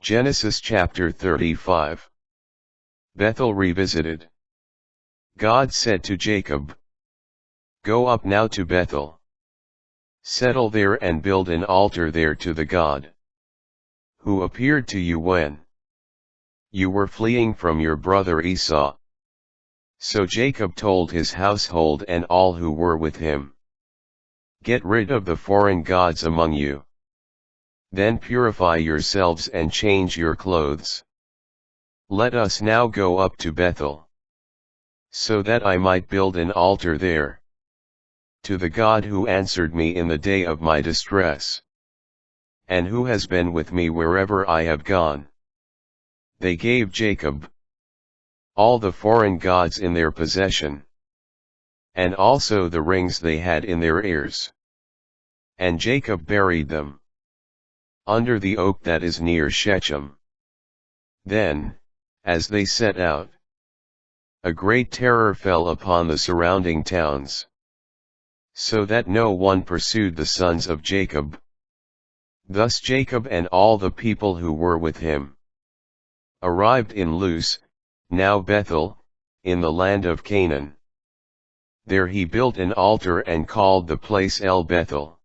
Genesis chapter 35. Bethel revisited. God said to Jacob, "Go up now to Bethel. Settle there and build an altar there to the God who appeared to you when you were fleeing from your brother Esau." So Jacob told his household and all who were with him, "Get rid of the foreign gods among you. Then purify yourselves and change your clothes. Let us now go up to Bethel, so that I might build an altar there to the God who answered me in the day of my distress, and who has been with me wherever I have gone." They gave Jacob all the foreign gods in their possession, and also the rings they had in their ears. And Jacob buried them under the oak that is near Shechem. Then, as they set out, a great terror fell upon the surrounding towns, so that no one pursued the sons of Jacob. Thus Jacob and all the people who were with him arrived in Luz, now Bethel, in the land of Canaan. There he built an altar and called the place El Bethel,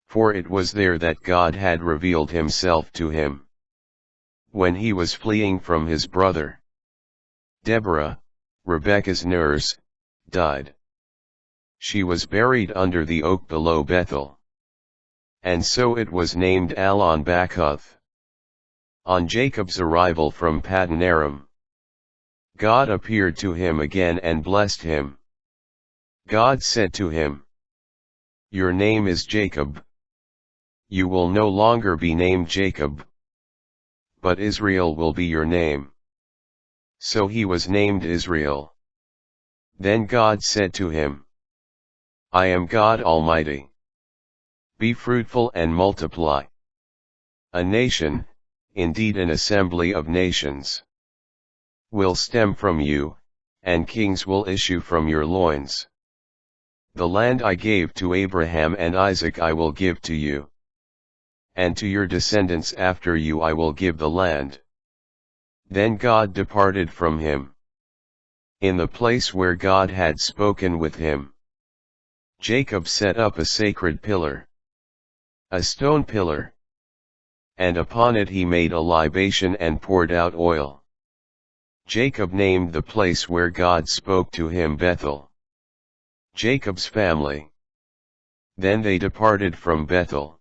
for it was there that God had revealed himself to him when he was fleeing from his brother. Deborah, Rebekah's nurse, died. She was buried under the oak below Bethel, and so it was named Allon Bachuth. On Jacob's arrival from Paddan Aram, God appeared to him again and blessed him. God said to him, "Your name is Jacob. You will no longer be named Jacob, but Israel will be your name." So he was named Israel. Then God said to him, "I am God Almighty. Be fruitful and multiply. A nation, indeed an assembly of nations, will stem from you, and kings will issue from your loins. The land I gave to Abraham and Isaac I will give to you, and to your descendants after you I will give the land." Then God departed from him. In the place where God had spoken with him, Jacob set up a sacred pillar, a stone pillar, and upon it he made a libation and poured out oil. Jacob named the place where God spoke to him Bethel. Jacob's family. Then they departed from Bethel.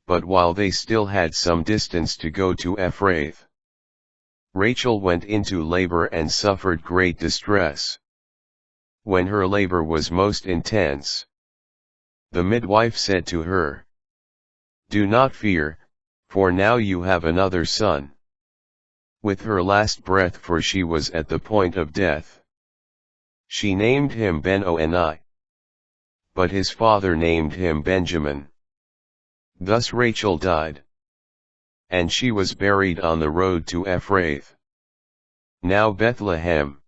But while they still had some distance to go to Ephrath, Rachel went into labor and suffered great distress. When her labor was most intense, the midwife said to her, "Do not fear, for now you have another son." With her last breath, for she was at the point of death, she named him Ben-Oni. But his father named him Benjamin. Thus Rachel died, and she was buried on the road to Ephrath, now Bethlehem.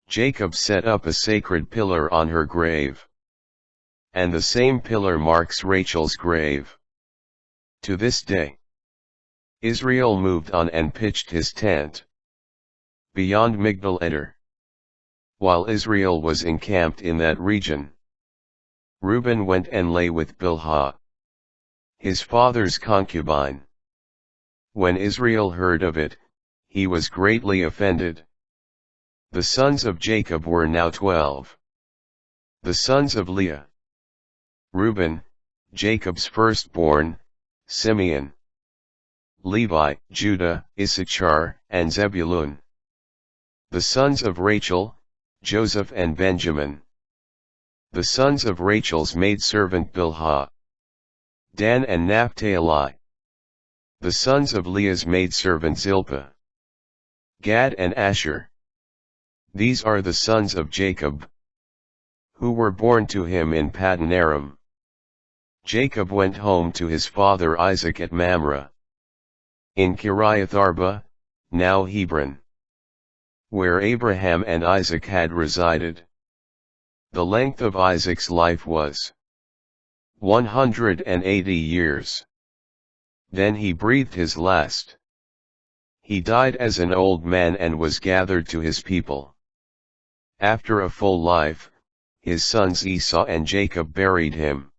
Jacob set up a sacred pillar on her grave, and the same pillar marks Rachel's grave. To this day, Israel moved on and pitched his tent beyond Migdal Eder. While Israel was encamped in that region, Reuben went and lay with Bilhah, his father's concubine. When Israel heard of it, he was greatly offended. The sons of Jacob were now 12. The sons of Leah: Reuben, Jacob's firstborn, Simeon; Levi, Judah, Issachar, and Zebulun. The sons of Rachel: Joseph and Benjamin. The sons of Rachel's maidservant Bilhah: Dan and Naphtali. The sons of Leah's maidservant Zilpah: Gad and Asher. These are the sons of Jacob, who were born to him in Paddan Aram. Jacob went home to his father Isaac at Mamre, in Kiriath Arba, now Hebron, where Abraham and Isaac had resided. The length of Isaac's life was 180 years. Then he breathed his last. He died as an old man and was gathered to his people. After a full life, his sons Esau and Jacob buried him.